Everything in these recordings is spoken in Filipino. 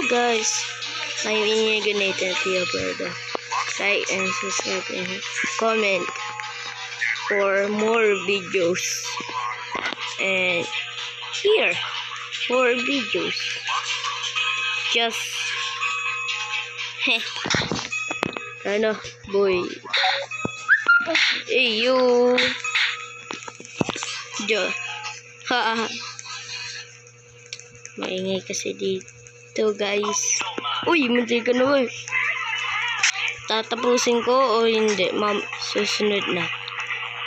guys, I'm Inigonated Tia Brother. Like and subscribe and comment for more videos. And here, more videos. Just, ano, boy. Hey, you. Ha. Maingay kasi dito, guys. Uy, munti ka naman. Tatapusin ko o hindi? Susunod na.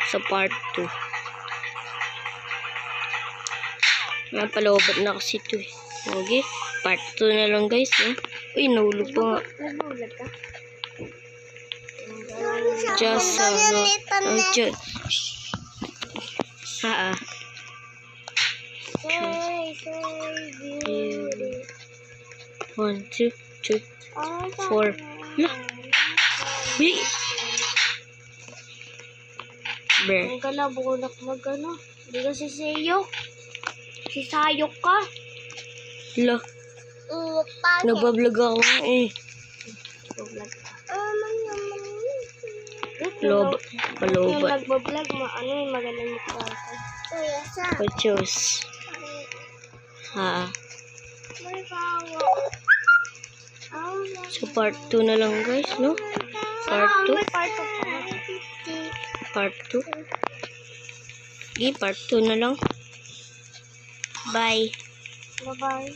Sa part 2. Napalobat na kasi ito eh. Okay? Part 2 na lang, guys. Uy, nahulog pa nga. Nagbulag ka? Just, One, two, three, 4. Wait. Ber. Ang gala, bukulak magano. Hindi ka si Sayok. Si Sayok ka. Lo. Nagbablog ako eh. Nagbablog ka. Palobat. Yung nagbablog, magaling magkakaroon. Pachos. Ha. So part 2 na lang, guys, no? Part 2. Part 2. Okay, part 2 na lang. Bye. Bye-bye.